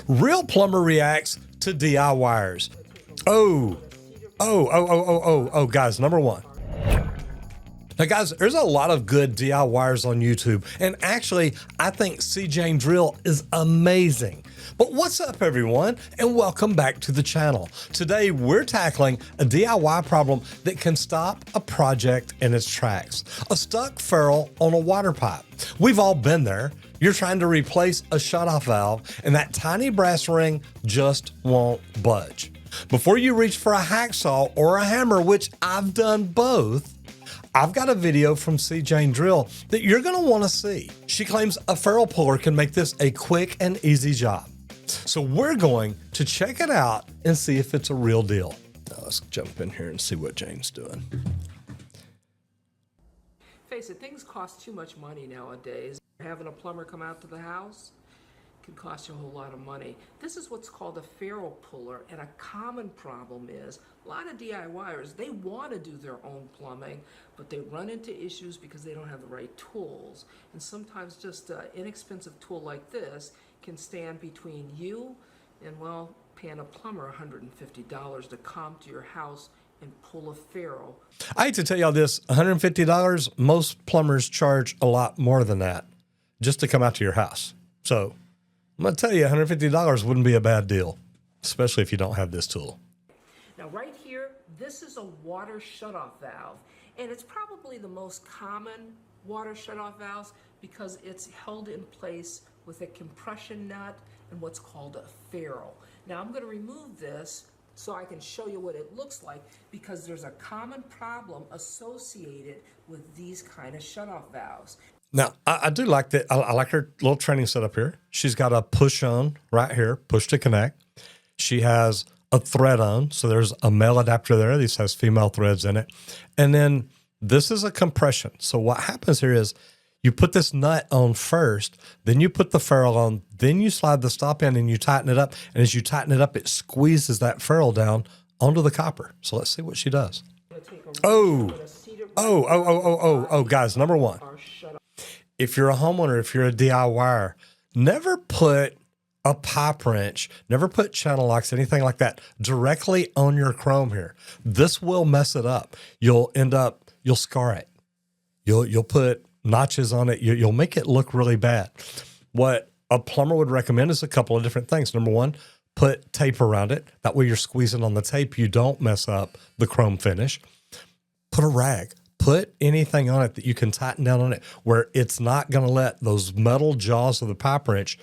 Real plumber reacts to DIYers. Guys, number one. Now, guys, there's a lot of good DIYers on YouTube, and actually, I think CJ Drill is amazing. But what's up, everyone, and welcome back to the channel. Today, we're tackling a DIY problem that can stop a project in its tracks. A stuck ferrule on a water pipe. We've all been there. You're trying to replace a shutoff valve, and that tiny brass ring just won't budge. Before you reach for a hacksaw or a hammer, which I've done both, I've got a video from CJ Drill that you're going to want to see. She claims a ferrule puller can make this a quick and easy job. So we're going to check it out and see if it's a real deal. Now let's jump in here and see what Jane's doing. Face it, things cost too much money nowadays. Having a plumber come out to the house can cost you a whole lot of money. This is what's called a ferrule puller, and a common problem is a lot of DIYers, they want to do their own plumbing, but they run into issues because they don't have the right tools. And sometimes just an inexpensive tool like this can stand between you and, well, paying a plumber $150 to come to your house and pull a ferrule. I hate to tell y'all this, $150, most plumbers charge a lot more than that just to come out to your house. So I'm going to tell you, $150 wouldn't be a bad deal, especially if you don't have this tool. Now right here, this is a water shutoff valve, and it's probably the most common water shutoff valves because it's held in place with a compression nut and what's called a ferrule. Now I'm going to remove this so I can show you what it looks like, because there's a common problem associated with these kind of shutoff valves. Now, I do like that. I like her little training setup here. She's got a push on right here, push to connect. She has a thread on, so there's a male adapter there. This has female threads in it. And then this is a compression. So what happens here is you put this nut on first, then you put the ferrule on, then you slide the stop in and you tighten it up. And as you tighten it up, it squeezes that ferrule down onto the copper. So let's see what she does. Guys, number one. If you're a homeowner, if you're a DIYer, never put a pipe wrench, never put channel locks, anything like that directly on your chrome here. This will mess it up. You'll scar it. You'll put notches on it. You'll make it look really bad. What a plumber would recommend is a couple of different things. Number one, put tape around it. That way you're squeezing on the tape. You don't mess up the chrome finish. Put a rag. Put anything on it that you can tighten down on it where it's not going to let those metal jaws of the pipe wrench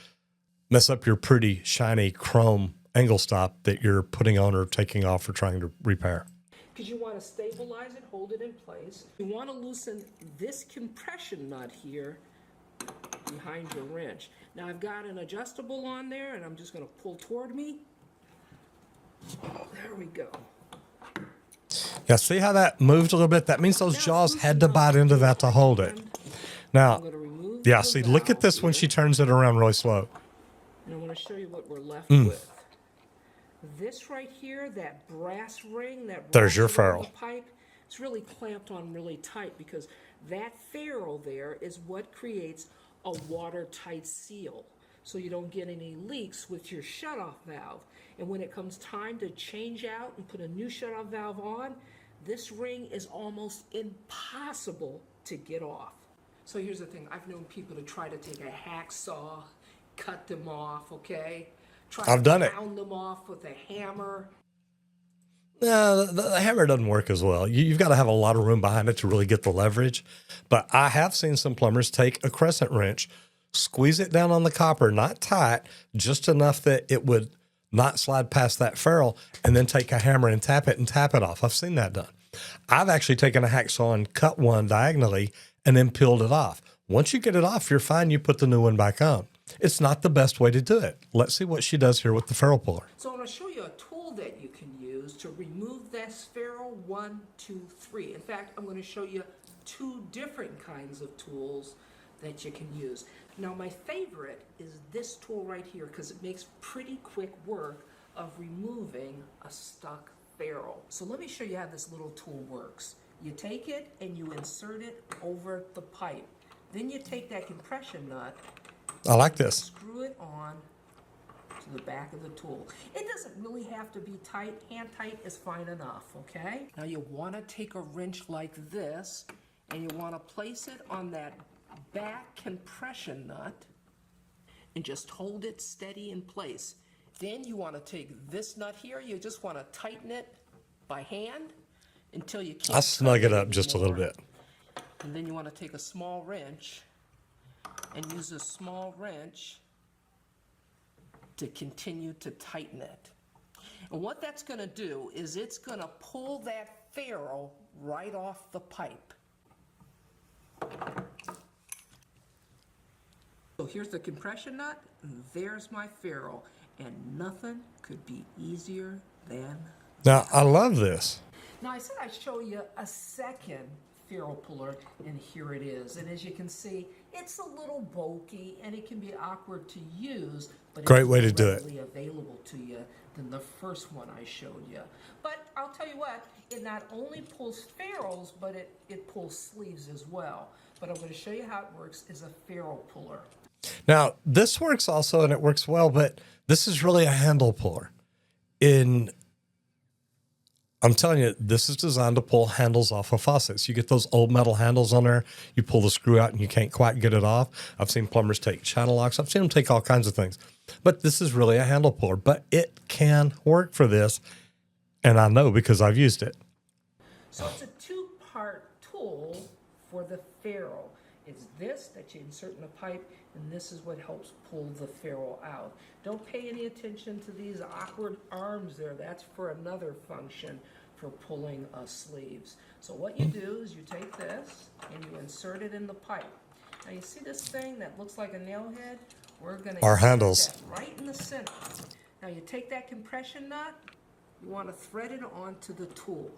mess up your pretty shiny chrome angle stop that you're putting on or taking off or trying to repair. Because you want to stabilize it, hold it in place. You want to loosen this compression nut here behind your wrench. Now I've got an adjustable on there, and I'm just going to pull toward me. There we go. Yeah, see how that moved a little bit? That means those jaws had to bite into that to hold it. Now, yeah, see, look at this when she turns it around really slow. And I want to show you what we're left with. This right here, that brass ring, there's your ferrule pipe, it's really clamped on really tight because that ferrule there is what creates a watertight seal, so you don't get any leaks with your shutoff valve. And when it comes time to change out and put a new shutoff valve on, this ring is almost impossible to get off. So here's the thing, I've known people to try to take a hacksaw, cut them off, okay? I've done it. Pound them off with a hammer. No, the hammer doesn't work as well. You've got to have a lot of room behind it to really get the leverage. But I have seen some plumbers take a crescent wrench, squeeze it down on the copper, not tight, just enough that it would not slide past that ferrule, and then take a hammer and tap it off. I've seen that done. I've actually taken a hacksaw and cut one diagonally and then peeled it off. Once you get it off, you're fine. You put the new one back on. It's not the best way to do it. Let's see what she does here with the ferrule puller. So I'm going to show you a tool that you can use to remove this ferrule 1, 2, 3. In fact, I'm going to show you 2 different kinds of tools that you can use. Now my favorite is this tool right here because it makes pretty quick work of removing a stuck ferrule. So let me show you how this little tool works. You take it and you insert it over the pipe. Then you take that compression nut. I like this. Screw it on to the back of the tool. It doesn't really have to be tight. Hand tight is fine enough, okay? Now you want to take a wrench like this, and you want to place it on that back compression nut and just hold it steady in place. Then you want to take this nut here, you just want to tighten it by hand until you can't. I snug it up just a little bit. And then you want to take a small wrench and use a small wrench to continue to tighten it. And what that's going to do is it's going to pull that ferrule right off the pipe. So here's the compression nut, and there's my ferrule, and nothing could be easier than Now, I love this. Now I said I'd show you a second ferrule puller, and here it is. And as you can see, it's a little bulky and it can be awkward to use, but Great it's way to do it. readily available to you than the first one I showed you. But I'll tell you what, it not only pulls ferrules, but it pulls sleeves as well. But I'm going to show you how it works as a ferrule puller. Now, this works also, and it works well, but this is really a handle puller. I'm telling you, this is designed to pull handles off of faucets. You get those old metal handles on there, you pull the screw out and you can't quite get it off. I've seen plumbers take channel locks. I've seen them take all kinds of things. But this is really a handle puller, but it can work for this. And I know because I've used it. So it's a two-part tool for the ferrule. It's this that you insert in the pipe, and this is what helps pull the ferrule out. Don't pay any attention to these awkward arms there. That's for another function for pulling sleeves. So what you do is you take this and you insert it in the pipe. Now you see this thing that looks like a nail head? We're going to Our insert handles. that right in the center. Now you take that compression nut, you want to thread it onto the tool.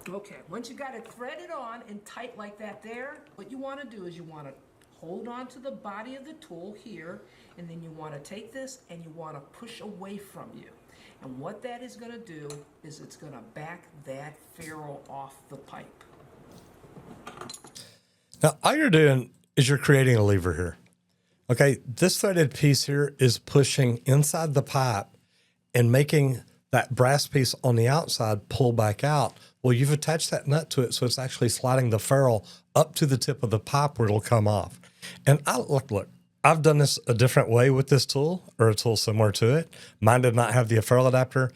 Okay, once you got it threaded on and tight like that there, what you want to do is you want to hold on to the body of the tool here, and then you want to take this and you want to push away from you. And what that is going to do is it's going to back that ferrule off the pipe. Now, all you're doing is you're creating a lever here. Okay, this threaded piece here is pushing inside the pipe and making that brass piece on the outside pull back out. Well, you've attached that nut to it, so it's actually sliding the ferrule up to the tip of the pipe where it'll come off. And look, I've done this a different way with this tool, or a tool similar to it. Mine did not have the ferrule adapter.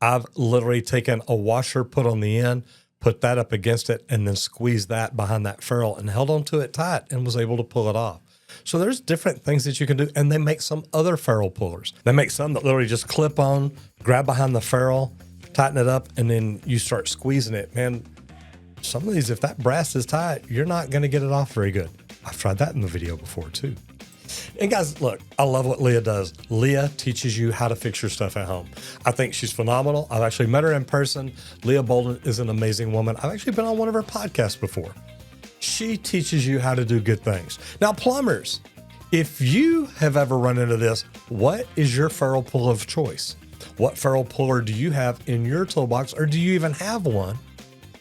I've literally taken a washer, put on the end, put that up against it, and then squeezed that behind that ferrule and held onto it tight and was able to pull it off. So there's different things that you can do, and they make some other ferrule pullers. They make some that literally just clip on, grab behind the ferrule, tighten it up, and then you start squeezing it. Man, some of these, if that brass is tight, you're not going to get it off very good. I've tried that in the video before too. And guys, look, I love what Leah does. Leah teaches you how to fix your stuff at home. I think she's phenomenal. I've actually met her in person. Leah Bolden is an amazing woman. I've actually been on one of her podcasts before. She teaches you how to do good things. Now, plumbers, if you have ever run into this, what is your ferrule puller of choice? What ferrule puller do you have in your toolbox, or do you even have one?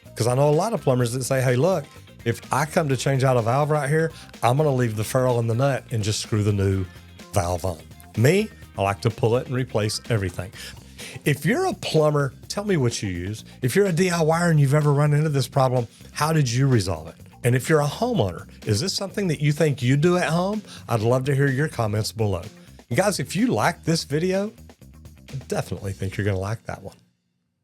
Because I know a lot of plumbers that say, hey, look, if I come to change out a valve right here, I'm going to leave the ferrule in the nut and just screw the new valve on. Me, I like to pull it and replace everything. If you're a plumber, tell me what you use. If you're a DIYer and you've ever run into this problem, how did you resolve it? And if you're a homeowner, is this something that you think you do at home? I'd love to hear your comments below. And guys, if you like this video, I definitely think you're going to like that one.